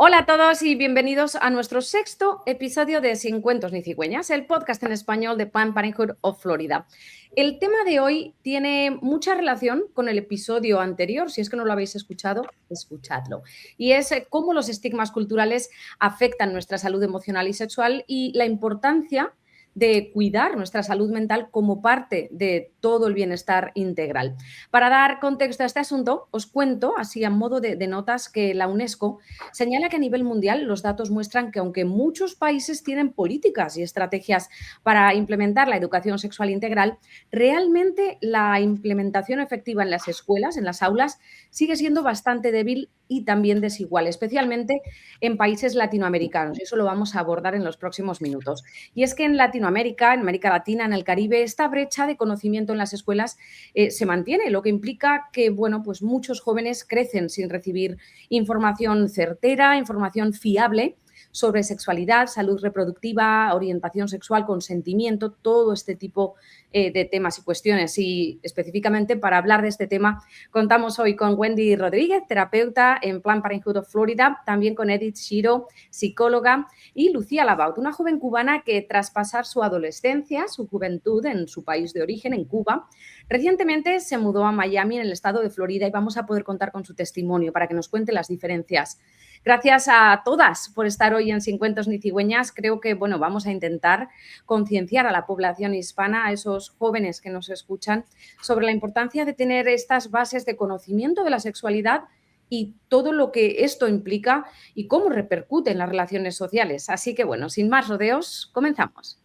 Hola a todos y bienvenidos a nuestro sexto episodio de Sin Cuentos ni Cigüeñas, el podcast en español de Planned Parenthood of Florida. El tema de hoy tiene mucha relación con el episodio anterior. Si es que no lo habéis escuchado, escuchadlo. Y es cómo los estigmas culturales afectan nuestra salud emocional y sexual y la importancia de cuidar nuestra salud mental como parte de todo el bienestar integral. Para dar contexto a este asunto, os cuento, así a modo de notas, que la UNESCO señala que a nivel mundial los datos muestran que aunque muchos países tienen políticas y estrategias para implementar la educación sexual integral, realmente la implementación efectiva en las escuelas, en las aulas, sigue siendo bastante débil y también desigual, especialmente en países latinoamericanos. Y eso lo vamos a abordar en los próximos minutos. Y es que en Latinoamérica, en América Latina, en el Caribe, esta brecha de conocimiento en las escuelas se mantiene, lo que implica que, bueno, pues muchos jóvenes crecen sin recibir información certera, información fiable sobre sexualidad, salud reproductiva, orientación sexual, consentimiento, todo este tipo de temas y cuestiones. Y específicamente para hablar de este tema contamos hoy con Wendy Rodríguez, terapeuta en Planned Parenthood of Florida, también con Edith Shiro, psicóloga, y Lucía Labaut, una joven cubana que tras pasar su adolescencia, su juventud en su país de origen, en Cuba, recientemente se mudó a Miami, en el estado de Florida, y vamos a poder contar con su testimonio para que nos cuente las diferencias. Gracias a todas por estar hoy en Sin Cuentos ni Cigüeñas. Creo que, bueno, vamos a intentar concienciar a la población hispana, a esos jóvenes que nos escuchan, sobre la importancia de tener estas bases de conocimiento de la sexualidad y todo lo que esto implica y cómo repercute en las relaciones sociales. Así que, bueno, sin más rodeos, comenzamos.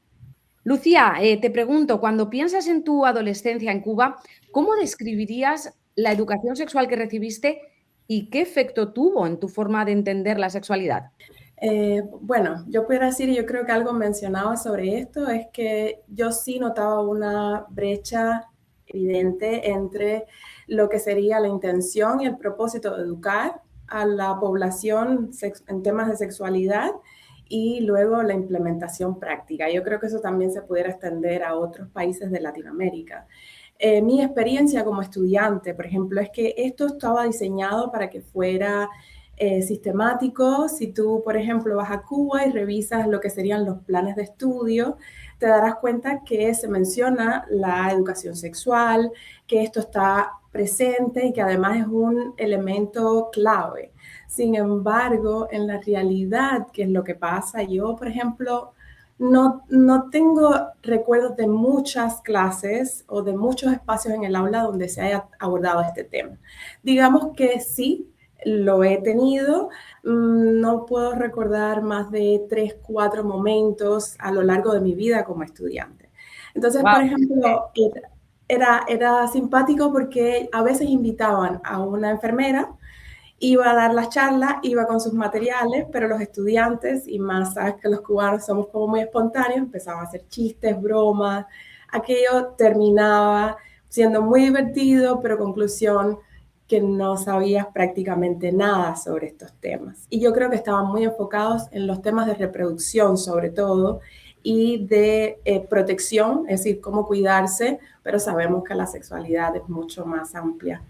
Lucía, te pregunto, cuando piensas en tu adolescencia en Cuba, ¿cómo describirías la educación sexual que recibiste y qué efecto tuvo en tu forma de entender la sexualidad? Bueno, yo pudiera decir, yo creo que algo mencionado sobre esto es que yo sí notaba una brecha evidente entre lo que sería la intención y el propósito de educar a la población en temas de sexualidad y luego la implementación práctica. Yo creo que eso también se pudiera extender a otros países de Latinoamérica. Mi experiencia como estudiante, por ejemplo, es que esto estaba diseñado para que fuera sistemático. Si tú, por ejemplo, vas a Cuba y revisas lo que serían los planes de estudio, te darás cuenta que se menciona la educación sexual, que esto está presente y que además es un elemento clave. Sin embargo, en la realidad, ¿qué es lo que pasa? Yo, por ejemplo, no tengo recuerdos de muchas clases o de muchos espacios en el aula donde se haya abordado este tema. Digamos que sí, lo he tenido. No puedo recordar más de 3, 4 momentos a lo largo de mi vida como estudiante. Entonces, Wow. por ejemplo, era simpático porque a veces invitaban a una enfermera, iba a dar las charlas, iba con sus materiales, pero los estudiantes, y más sabes que los cubanos somos como muy espontáneos, empezaban a hacer chistes, bromas, aquello terminaba siendo muy divertido, pero conclusión que no sabías prácticamente nada sobre estos temas. Y yo creo que estaban muy enfocados en los temas de reproducción sobre todo y de protección, es decir, cómo cuidarse, pero sabemos que la sexualidad es mucho más amplia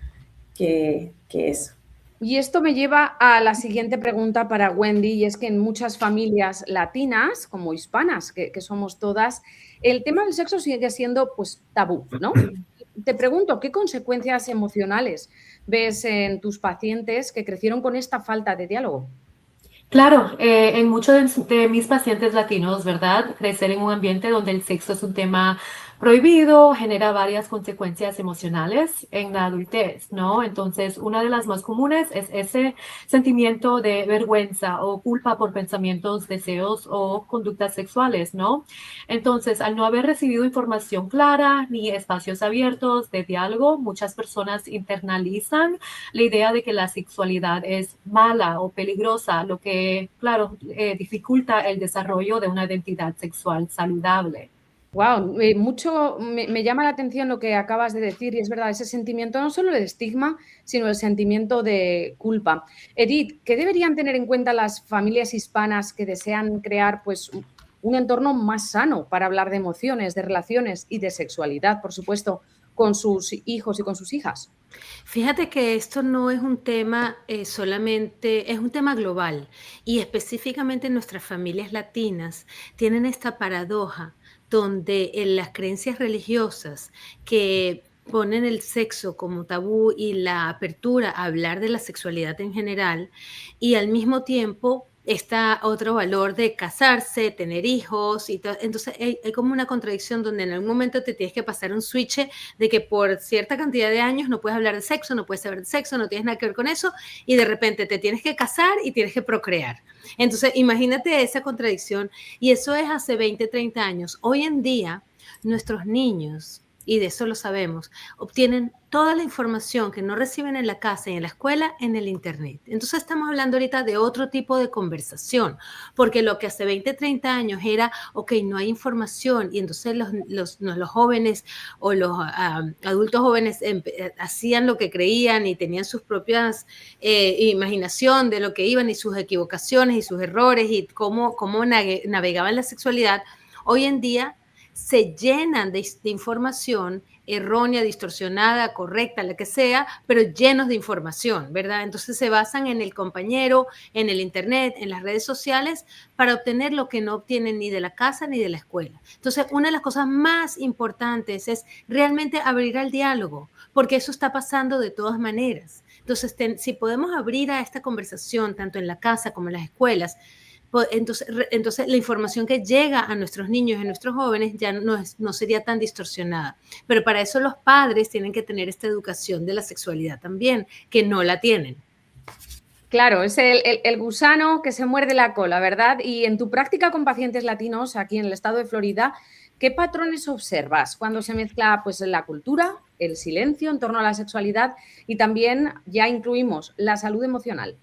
que eso. Y esto me lleva a la siguiente pregunta para Wendy, y es que en muchas familias latinas, como hispanas, que somos todas, el tema del sexo sigue siendo pues tabú, ¿no? Te pregunto, ¿qué consecuencias emocionales ves en tus pacientes que crecieron con esta falta de diálogo? Claro, en muchos de mis pacientes latinos, ¿verdad? Crecer en un ambiente donde el sexo es un tema prohibido genera varias consecuencias emocionales en la adultez, ¿no? Entonces, una de las más comunes es ese sentimiento de vergüenza o culpa por pensamientos, deseos o conductas sexuales, ¿no? Entonces, al no haber recibido información clara ni espacios abiertos de diálogo, muchas personas internalizan la idea de que la sexualidad es mala o peligrosa, lo que, claro, dificulta el desarrollo de una identidad sexual saludable. Wow, mucho me llama la atención lo que acabas de decir, y es verdad, ese sentimiento, no solo el estigma, sino el sentimiento de culpa. Edith, ¿qué deberían tener en cuenta las familias hispanas que desean crear pues, un entorno más sano para hablar de emociones, de relaciones y de sexualidad, por supuesto, con sus hijos y con sus hijas? Fíjate que esto no es un tema solamente, es un tema global y específicamente nuestras familias latinas tienen esta paradoja donde en las creencias religiosas que ponen el sexo como tabú y la apertura a hablar de la sexualidad en general y al mismo tiempo está otro valor de casarse, tener hijos y entonces hay como una contradicción donde en algún momento te tienes que pasar un switch de que por cierta cantidad de años no puedes hablar de sexo, no puedes saber de sexo, no tienes nada que ver con eso, y de repente te tienes que casar y tienes que procrear. Entonces, imagínate esa contradicción, y eso es hace 20, 30 años. Hoy en día, nuestros niños, y de eso lo sabemos, obtienen toda la información que no reciben en la casa y en la escuela en el Internet. Entonces estamos hablando ahorita de otro tipo de conversación, porque lo que hace 20, 30 años era, ok, no hay información, y entonces los jóvenes o los adultos jóvenes hacían lo que creían y tenían sus propias imaginación de lo que iban y sus equivocaciones y sus errores y cómo navegaban la sexualidad. Hoy en día se llenan de información errónea, distorsionada, correcta, la que sea, pero llenos de información, ¿verdad? Entonces se basan en el compañero, en el Internet, en las redes sociales, para obtener lo que no obtienen ni de la casa ni de la escuela. Entonces, una de las cosas más importantes es realmente abrir al diálogo, porque eso está pasando de todas maneras. Entonces, si podemos abrir a esta conversación, tanto en la casa como en las escuelas, entonces la información que llega a nuestros niños y a nuestros jóvenes ya no sería tan distorsionada. Pero para eso los padres tienen que tener esta educación de la sexualidad también, que no la tienen. Claro, es el gusano que se muerde la cola, ¿verdad? Y en tu práctica con pacientes latinos aquí en el estado de Florida, ¿qué patrones observas cuando se mezcla pues, la cultura, el silencio en torno a la sexualidad y también ya incluimos la salud emocional?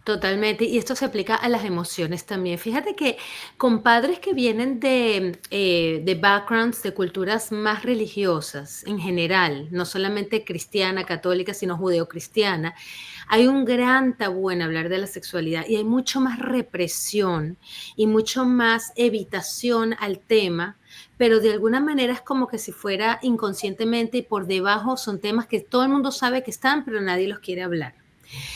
Totalmente, y esto se aplica a las emociones también. Fíjate que con padres que vienen de backgrounds, de culturas más religiosas en general, no solamente cristiana, católica, sino judeocristiana, hay un gran tabú en hablar de la sexualidad y hay mucho más represión y mucho más evitación al tema, pero de alguna manera es como que si fuera inconscientemente y por debajo son temas que todo el mundo sabe que están, pero nadie los quiere hablar.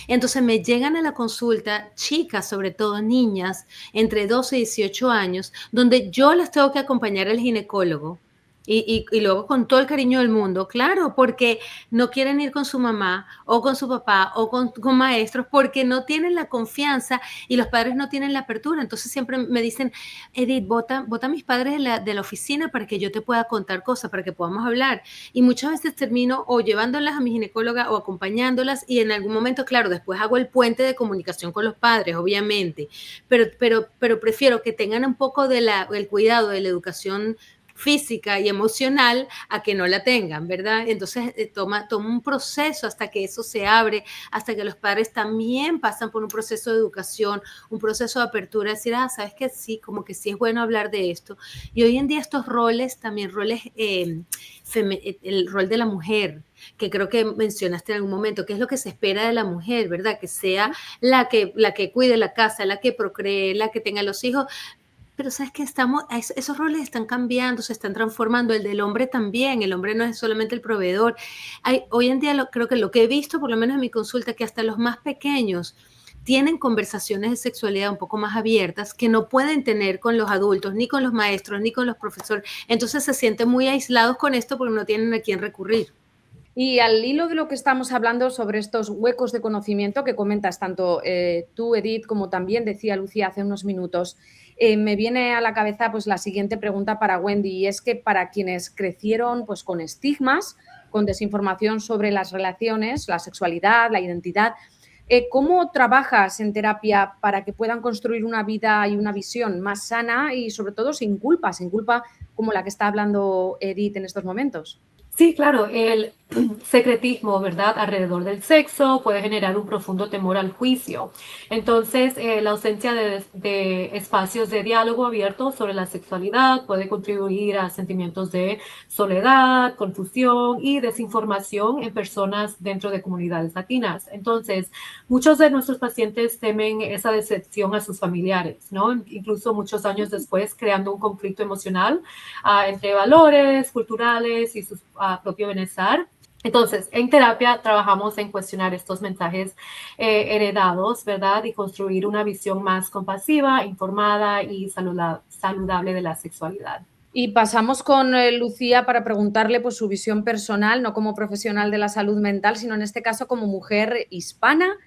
Entonces me llegan a la consulta chicas, sobre todo niñas, entre 12 y 18 años, donde yo las tengo que acompañar al ginecólogo. Y luego con todo el cariño del mundo, claro, porque no quieren ir con su mamá o con su papá o con maestros porque no tienen la confianza y los padres no tienen la apertura. Entonces siempre me dicen, Edith, bota a mis padres de la oficina para que yo te pueda contar cosas, para que podamos hablar. Y muchas veces termino o llevándolas a mi ginecóloga o acompañándolas y en algún momento, claro, después hago el puente de comunicación con los padres, obviamente, pero prefiero que tengan un poco de el cuidado de la educación física y emocional a que no la tengan, ¿verdad? Entonces toma un proceso hasta que eso se abre, hasta que los padres también pasan por un proceso de educación, un proceso de apertura, decir, sabes que sí, como que sí es bueno hablar de esto. Y hoy en día estos roles, también roles, el rol de la mujer, que creo que mencionaste en algún momento, que es lo que se espera de la mujer, ¿verdad? Que sea la que cuide la casa, la que procree, la que tenga los hijos. Pero sabes que esos roles están cambiando, se están transformando, el del hombre también, el hombre no es solamente el proveedor. Hoy en día creo que lo que he visto, por lo menos en mi consulta, que hasta los más pequeños tienen conversaciones de sexualidad un poco más abiertas que no pueden tener con los adultos, ni con los maestros, ni con los profesores. Entonces se sienten muy aislados con esto porque no tienen a quién recurrir. Y al hilo de lo que estamos hablando sobre estos huecos de conocimiento que comentas tanto tú, Edith, como también decía Lucía hace unos minutos, me viene a la cabeza pues, la siguiente pregunta para Wendy, y es que para quienes crecieron pues, con estigmas, con desinformación sobre las relaciones, la sexualidad, la identidad, ¿cómo trabajas en terapia para que puedan construir una vida y una visión más sana y sobre todo sin culpa como la que está hablando Edith en estos momentos? Sí, claro, secretismo, ¿verdad?, alrededor del sexo, puede generar un profundo temor al juicio. Entonces, la ausencia de espacios de diálogo abierto sobre la sexualidad puede contribuir a sentimientos de soledad, confusión y desinformación en personas dentro de comunidades latinas. Entonces, muchos de nuestros pacientes temen esa decepción a sus familiares, ¿no? Incluso muchos años después, creando un conflicto emocional entre valores culturales y su propio bienestar. Entonces, en terapia trabajamos en cuestionar estos mensajes heredados, ¿verdad? Y construir una visión más compasiva, informada y saludable de la sexualidad. Y pasamos con Lucía para preguntarle pues, su visión personal, no como profesional de la salud mental, sino en este caso como mujer hispana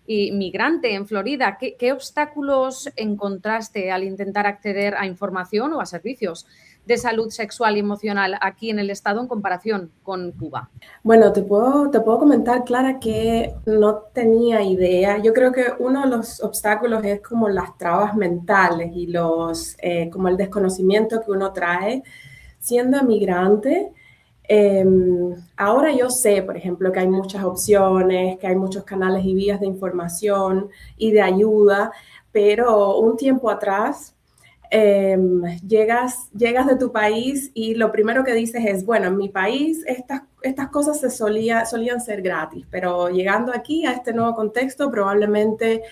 y migrante en Florida. ¿Qué obstáculos encontraste al intentar acceder a información o a servicios de salud sexual y emocional aquí en el estado en comparación con Cuba? Bueno, te puedo comentar, Clara, que no tenía idea. Yo creo que uno de los obstáculos es como las trabas mentales y como el desconocimiento que uno trae siendo emigrante. Ahora yo sé, por ejemplo, que hay muchas opciones, que hay muchos canales y vías de información y de ayuda, pero un tiempo atrás llegas de tu país y lo primero que dices es, bueno, en mi país estas cosas solían ser gratis, pero llegando aquí a este nuevo contexto probablemente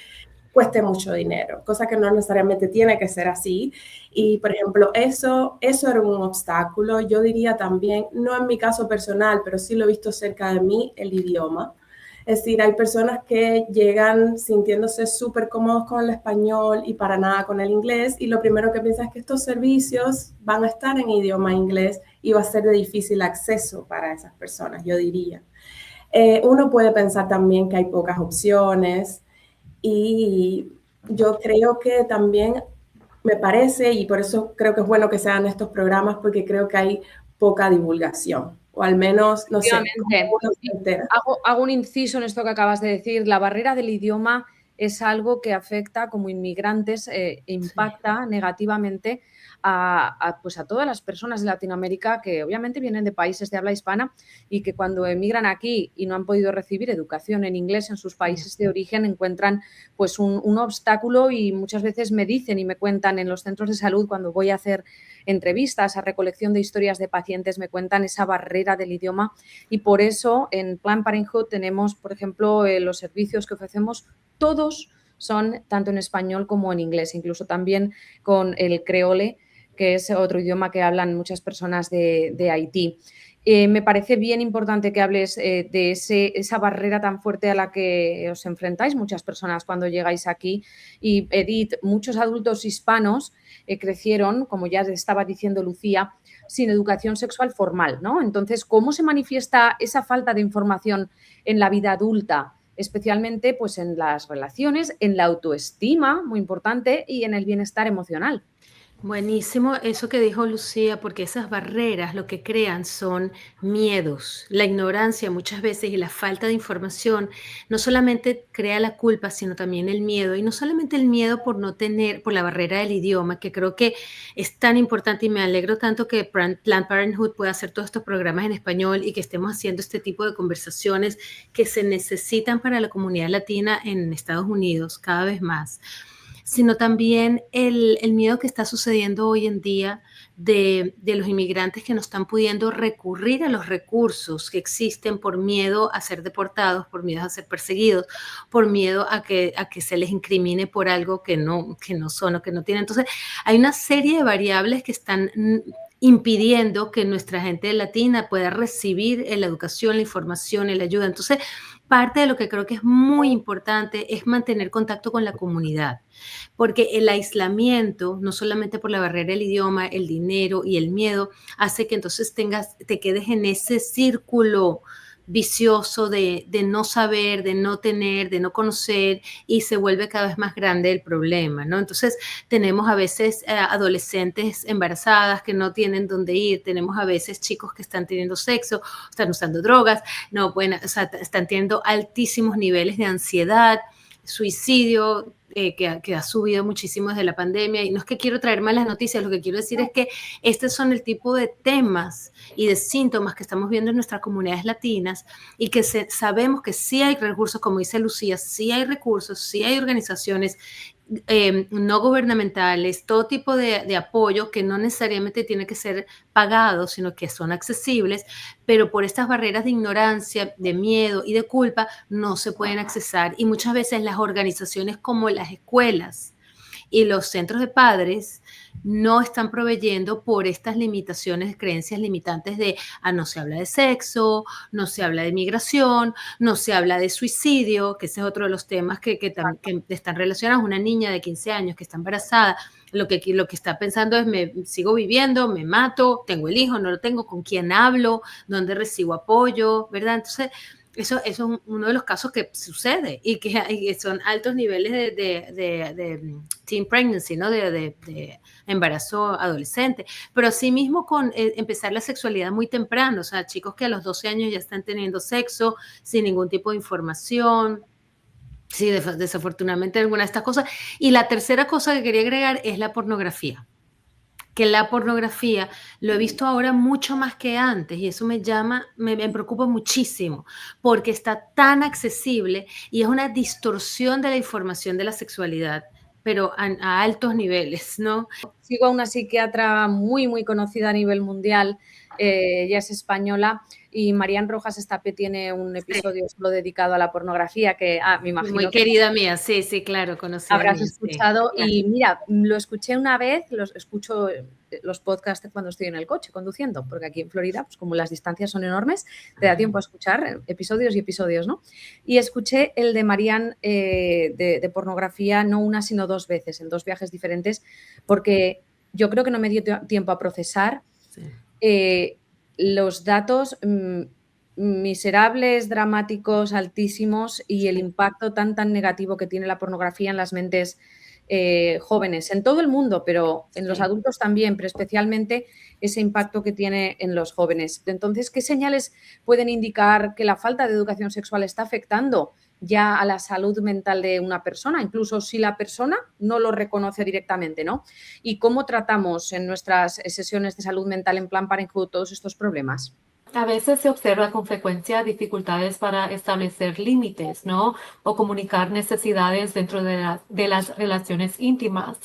cueste mucho dinero, cosa que no necesariamente tiene que ser así. Y, por ejemplo, eso era un obstáculo. Yo diría también, no en mi caso personal, pero sí lo he visto cerca de mí, el idioma. Es decir, hay personas que llegan sintiéndose súper cómodos con el español y para nada con el inglés, y lo primero que piensan es que estos servicios van a estar en idioma inglés y va a ser de difícil acceso para esas personas, yo diría. Uno puede pensar también que hay pocas opciones, y yo creo que también me parece, y por eso creo que es bueno que sean estos programas, porque creo que hay poca divulgación, o al menos, no sé, Efectivamente. uno se entera. Hago un inciso en esto que acabas de decir. La barrera del idioma es algo que afecta como inmigrantes, impacta negativamente pues a todas las personas de Latinoamérica que obviamente vienen de países de habla hispana y que cuando emigran aquí y no han podido recibir educación en inglés en sus países de origen encuentran pues un obstáculo, y muchas veces me dicen y me cuentan en los centros de salud cuando voy a hacer entrevistas, a recolección de historias de pacientes, me cuentan esa barrera del idioma. Y por eso en Planned Parenthood tenemos, por ejemplo, los servicios que ofrecemos, todos son tanto en español como en inglés, incluso también con el creole, que es otro idioma que hablan muchas personas de Haití. Me parece bien importante que hables de esa barrera tan fuerte a la que os enfrentáis muchas personas cuando llegáis aquí. Y Edith, muchos adultos hispanos crecieron, como ya estaba diciendo Lucía, sin educación sexual formal, ¿no? Entonces, ¿cómo se manifiesta esa falta de información en la vida adulta? Especialmente pues, en las relaciones, en la autoestima, muy importante, y en el bienestar emocional. Buenísimo eso que dijo Lucía, porque esas barreras lo que crean son miedos. La ignorancia muchas veces y la falta de información no solamente crea la culpa, sino también el miedo. Y no solamente el miedo por no tener, por la barrera del idioma, que creo que es tan importante, y me alegro tanto que Planned Parenthood pueda hacer todos estos programas en español y que estemos haciendo este tipo de conversaciones que se necesitan para la comunidad latina en Estados Unidos cada vez más, sino también el miedo que está sucediendo hoy en día de los inmigrantes que no están pudiendo recurrir a los recursos que existen por miedo a ser deportados, por miedo a ser perseguidos, por miedo a que se les incrimine por algo que no son o que no tienen. Entonces, hay una serie de variables que están impidiendo que nuestra gente latina pueda recibir la educación, la información y la ayuda. Entonces, parte de lo que creo que es muy importante es mantener contacto con la comunidad, porque el aislamiento, no solamente por la barrera del idioma, el dinero y el miedo, hace que entonces te quedes en ese círculo vicioso de no saber, de no tener, de no conocer, y se vuelve cada vez más grande el problema, ¿no? Entonces tenemos a veces adolescentes embarazadas que no tienen dónde ir, tenemos a veces chicos que están teniendo sexo, están usando drogas, no, bueno, o sea, están teniendo altísimos niveles de ansiedad, suicidio, que ha subido muchísimo desde la pandemia. Y no es que quiero traer malas noticias, lo que quiero decir es que estos son el tipo de temas y de síntomas que estamos viendo en nuestras comunidades latinas y que sabemos que sí hay recursos, como dice Lucía, sí hay recursos, sí hay organizaciones no gubernamentales, todo tipo de apoyo que no necesariamente tiene que ser pagado, sino que son accesibles, pero por estas barreras de ignorancia, de miedo y de culpa no se pueden accesar. Y muchas veces las organizaciones como las escuelas y los centros de padres no están proveyendo por estas limitaciones, creencias limitantes de, no se habla de sexo, no se habla de migración, no se habla de suicidio, que ese es otro de los temas que están relacionados. Una niña de 15 años que está embarazada, lo que está pensando es, me sigo viviendo, me mato, tengo el hijo, no lo tengo, con quién hablo, dónde recibo apoyo, ¿verdad? Entonces, eso es uno de los casos que sucede y que son altos niveles de teen pregnancy, ¿no? De embarazo adolescente. Pero asimismo con empezar la sexualidad muy temprano, o sea, chicos que a los 12 años ya están teniendo sexo sin ningún tipo de información. Sí, desafortunadamente alguna de estas cosas. Y la tercera cosa que quería agregar es la pornografía. Que la pornografía lo he visto ahora mucho más que antes y eso me preocupa muchísimo porque está tan accesible y es una distorsión de la información de la sexualidad, pero a altos niveles, ¿no? Sigo a una psiquiatra muy, muy conocida a nivel mundial, ella es española, y Marian Rojas Estapé tiene un episodio solo dedicado a la pornografía que me imagino muy querida mía, sí, claro, conocida habrás mía, escuchado. sí. Y mira, lo escuché una vez, escucho los podcasts cuando estoy en el coche conduciendo, porque aquí en Florida, pues como las distancias son enormes, te da tiempo a escuchar episodios y episodios, ¿no? Y escuché el de Marian de pornografía no una, sino 2 veces, en 2 viajes diferentes, porque yo creo que no me dio tiempo a procesar los datos miserables, dramáticos, altísimos y el impacto tan negativo que tiene la pornografía en las mentes jóvenes, en todo el mundo, pero en los adultos también, pero especialmente ese impacto que tiene en los jóvenes. Entonces, ¿qué señales pueden indicar que la falta de educación sexual está afectando ya a la salud mental de una persona, incluso si la persona no lo reconoce directamente, ¿no? ¿Y cómo tratamos en nuestras sesiones de salud mental en Planned Parenthood todos estos problemas? A veces se observa con frecuencia dificultades para establecer límites, ¿no? O comunicar necesidades dentro de las relaciones íntimas.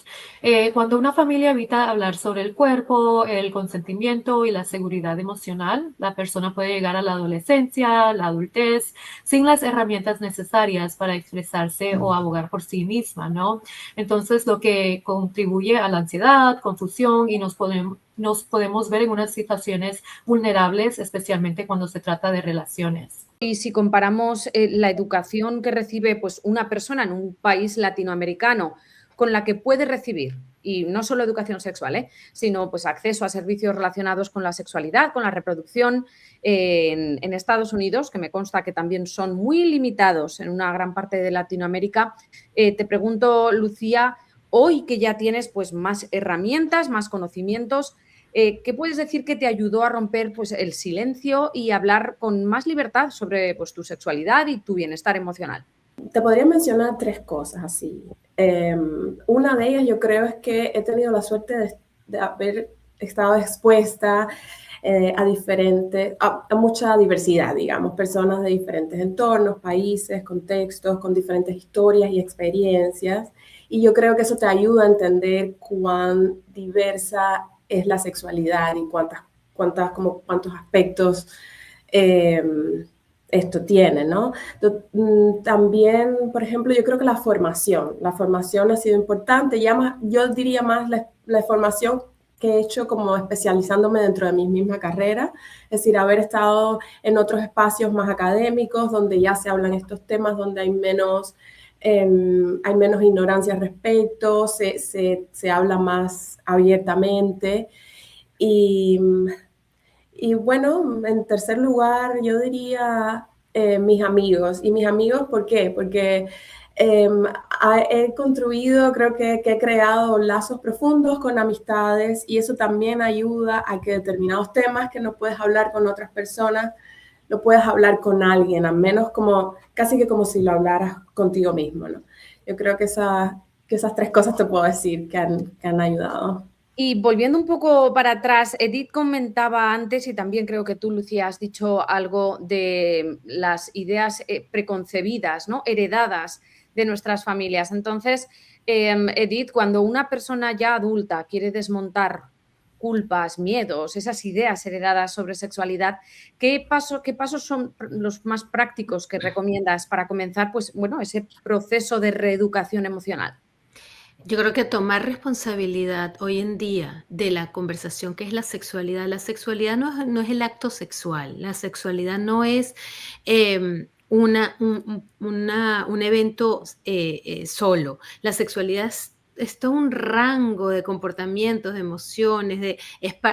Cuando una familia evita hablar sobre el cuerpo, el consentimiento y la seguridad emocional, la persona puede llegar a la adolescencia, la adultez, sin las herramientas necesarias para expresarse o abogar por sí misma, ¿no? Entonces, lo que contribuye a la ansiedad, confusión y nos podemos ver en unas situaciones vulnerables, especialmente cuando se trata de relaciones. Y si comparamos la educación que recibe pues, una persona en un país latinoamericano con la que puede recibir, y no solo educación sexual, sino pues, acceso a servicios relacionados con la sexualidad, con la reproducción en Estados Unidos, que me consta que también son muy limitados en una gran parte de Latinoamérica, te pregunto, Lucía, hoy que ya tienes pues, más herramientas, más conocimientos, ¿qué puedes decir que te ayudó a romper pues, el silencio y hablar con más libertad sobre pues, tu sexualidad y tu bienestar emocional? Te podría mencionar 3 cosas así. Una de ellas yo creo es que he tenido la suerte de haber estado expuesta a mucha diversidad, digamos, personas de diferentes entornos, países, contextos, con diferentes historias y experiencias. Y yo creo que eso te ayuda a entender cuán diversa es la sexualidad y cuántos aspectos esto tiene, ¿no? También, por ejemplo, yo creo que la formación ha sido importante, yo diría más la formación que he hecho como especializándome dentro de mi misma carrera, es decir, haber estado en otros espacios más académicos donde ya se hablan estos temas, donde hay menos ignorancia al respecto, se habla más abiertamente. Y bueno, en tercer lugar, yo diría mis amigos. ¿Y mis amigos por qué? Porque he construido, creo que he creado lazos profundos con amistades y eso también ayuda a que determinados temas que no puedes hablar con otras personas, lo puedes hablar con alguien, al menos casi que como si lo hablaras contigo mismo, ¿no? Yo creo que esas tres cosas te puedo decir que han ayudado. Y volviendo un poco para atrás, Edith comentaba antes, y también creo que tú, Lucía, has dicho algo de las ideas preconcebidas, ¿no? Heredadas de nuestras familias. Entonces, Edith, cuando una persona ya adulta quiere desmontar culpas, miedos, esas ideas heredadas sobre sexualidad, ¿qué pasos son los más prácticos que recomiendas para comenzar, pues, bueno, ese proceso de reeducación emocional? Yo creo que tomar responsabilidad hoy en día de la conversación que es la sexualidad no es el acto sexual, la sexualidad no es un evento solo, la sexualidad es todo un rango de comportamientos, de emociones,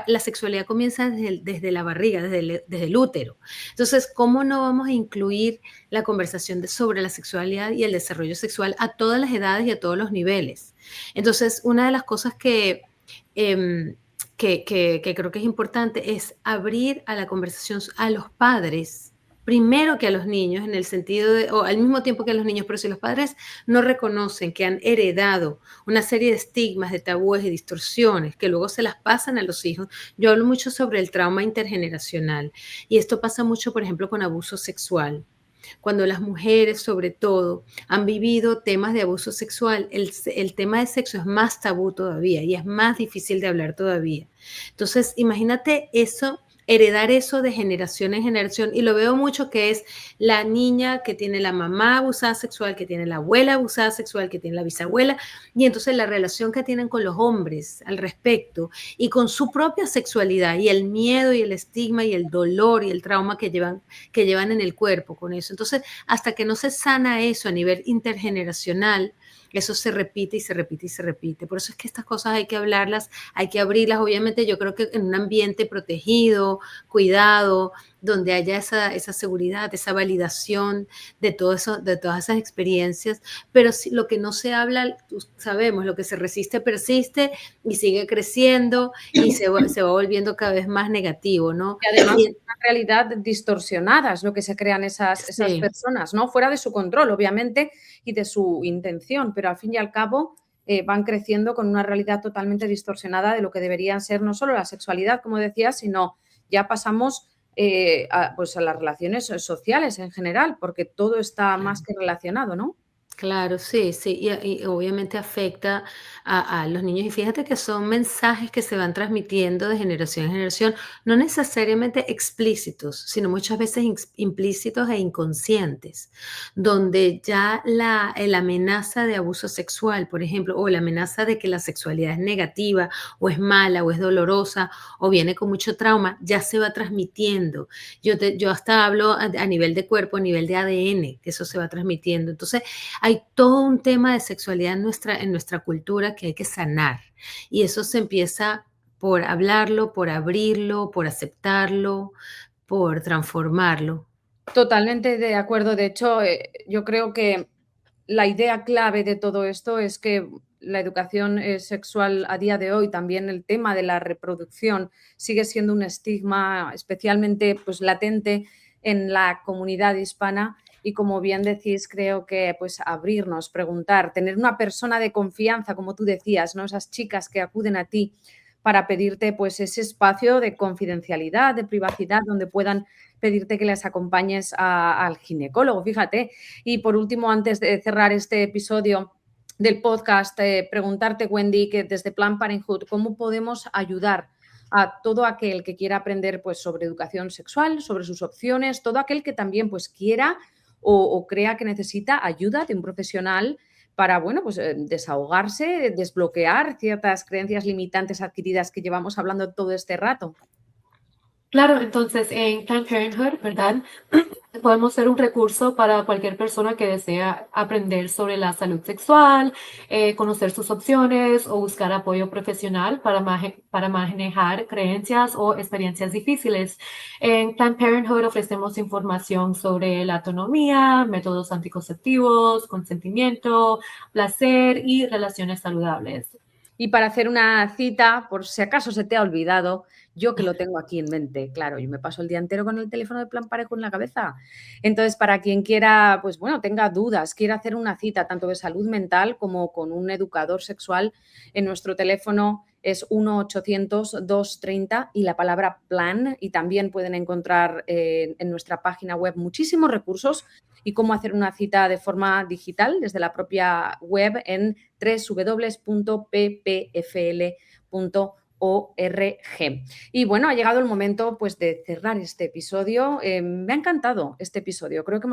la sexualidad comienza desde la barriga, desde el útero. Entonces, ¿cómo no vamos a incluir la conversación sobre la sexualidad y el desarrollo sexual a todas las edades y a todos los niveles? Entonces, una de las cosas que creo que es importante es abrir a la conversación a los padres, primero que a los niños, en el sentido o al mismo tiempo que a los niños, pero si los padres no reconocen que han heredado una serie de estigmas, de tabúes y distorsiones que luego se las pasan a los hijos. Yo hablo mucho sobre el trauma intergeneracional y esto pasa mucho, por ejemplo, con abuso sexual. Cuando las mujeres, sobre todo, han vivido temas de abuso sexual, el tema de sexo es más tabú todavía y es más difícil de hablar todavía. Entonces, imagínate eso, heredar eso de generación en generación, y lo veo mucho que es la niña que tiene la mamá abusada sexual, que tiene la abuela abusada sexual, que tiene la bisabuela, y entonces la relación que tienen con los hombres al respecto y con su propia sexualidad y el miedo y el estigma y el dolor y el trauma que llevan en el cuerpo con eso. Entonces, hasta que no se sana eso a nivel intergeneracional, eso se repite y se repite y se repite. Por eso es que estas cosas hay que hablarlas, hay que abrirlas. Obviamente yo creo que en un ambiente protegido, cuidado, donde haya esa seguridad, esa validación de todo eso, de todas esas experiencias. Pero si, lo que no se habla, sabemos, lo que se resiste persiste y sigue creciendo y se va volviendo cada vez más negativo, ¿no? Y además es una realidad distorsionada, es lo que se crean esas Sí. personas, ¿no? Fuera de su control, obviamente, y de su intención, pero al fin y al cabo van creciendo con una realidad totalmente distorsionada de lo que deberían ser no solo la sexualidad, como decía, sino ya pasamos pues a las relaciones sociales en general, porque todo está más que relacionado, ¿no? Claro, sí, sí, y obviamente afecta a los niños. Y fíjate que son mensajes que se van transmitiendo de generación en generación, no necesariamente explícitos, sino muchas veces implícitos e inconscientes, donde ya la amenaza de abuso sexual, por ejemplo, o la amenaza de que la sexualidad es negativa, o es mala, o es dolorosa, o viene con mucho trauma, ya se va transmitiendo. Yo hasta hablo a nivel de cuerpo, a nivel de ADN, que eso se va transmitiendo. Entonces, hay todo un tema de sexualidad en nuestra cultura que hay que sanar. Y eso se empieza por hablarlo, por abrirlo, por aceptarlo, por transformarlo. Totalmente de acuerdo. De hecho, yo creo que la idea clave de todo esto es que la educación sexual a día de hoy, también el tema de la reproducción, sigue siendo un estigma especialmente pues, latente en la comunidad hispana. Y como bien decís, creo que pues abrirnos, preguntar, tener una persona de confianza, como tú decías, ¿no? Esas chicas que acuden a ti para pedirte pues ese espacio de confidencialidad, de privacidad, donde puedan pedirte que les acompañes al ginecólogo, fíjate. Y por último, antes de cerrar este episodio del podcast, preguntarte, Wendy, que desde Planned Parenthood, ¿cómo podemos ayudar a todo aquel que quiera aprender pues, sobre educación sexual, sobre sus opciones, todo aquel que también pues, quiera o crea que necesita ayuda de un profesional para, bueno, pues desahogarse, desbloquear ciertas creencias limitantes adquiridas que llevamos hablando todo este rato? Claro, entonces en Planned Parenthood, ¿verdad? Podemos ser un recurso para cualquier persona que desea aprender sobre la salud sexual, conocer sus opciones o buscar apoyo profesional para manejar creencias o experiencias difíciles. En Planned Parenthood ofrecemos información sobre la autonomía, métodos anticonceptivos, consentimiento, placer y relaciones saludables. Y para hacer una cita, por si acaso se te ha olvidado, yo que lo tengo aquí en mente, claro, yo me paso el día entero con el teléfono de Plan Parejo en la cabeza. Entonces, para quien quiera, pues bueno, tenga dudas, quiera hacer una cita tanto de salud mental como con un educador sexual, en nuestro teléfono es 1-800-230 y la palabra plan, y también pueden encontrar en nuestra página web muchísimos recursos y cómo hacer una cita de forma digital desde la propia web en www.ppfl.org. Y bueno, ha llegado el momento pues de cerrar este episodio. Me ha encantado este episodio. Creo que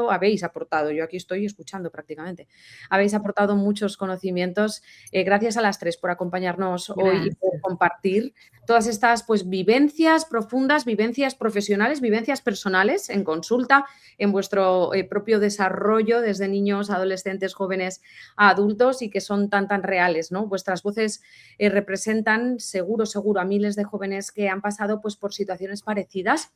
habéis aportado, yo aquí estoy escuchando prácticamente, habéis aportado muchos conocimientos. Gracias a las tres por acompañarnos hoy y por compartir todas estas pues vivencias profundas, vivencias profesionales, vivencias personales en consulta, en vuestro propio desarrollo desde niños, adolescentes, jóvenes a adultos, y que son tan reales, ¿no? Vuestras voces representan seguro a miles de jóvenes que han pasado pues por situaciones parecidas,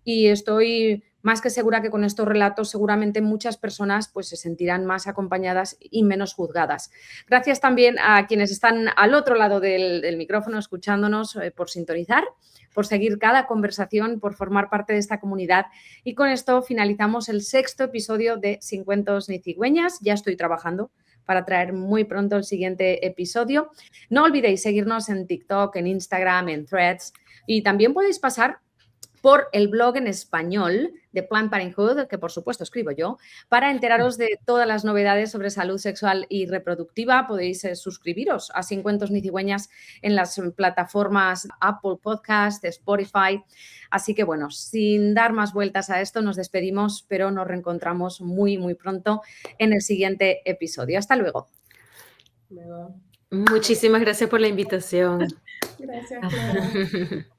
y estoy más que segura que con estos relatos seguramente muchas personas pues se sentirán más acompañadas y menos juzgadas. Gracias también a quienes están al otro lado del micrófono escuchándonos, por sintonizar, por seguir cada conversación, por formar parte de esta comunidad. Y con esto finalizamos el 6º episodio de Sin Cuentos ni Cigüeñas. Ya estoy trabajando para traer muy pronto el siguiente episodio. No olvidéis seguirnos en TikTok, en Instagram, en Threads, y también podéis pasar por el blog en español de Planned Parenthood, que por supuesto escribo yo, para enteraros de todas las novedades sobre salud sexual y reproductiva. Podéis suscribiros a Sin Cuentos ni Cigüeñas en las plataformas Apple Podcast, Spotify. Así que bueno, sin dar más vueltas a esto, nos despedimos, pero nos reencontramos muy pronto en el siguiente episodio. Hasta luego. Luego. Muchísimas gracias por la invitación. Gracias, Clara.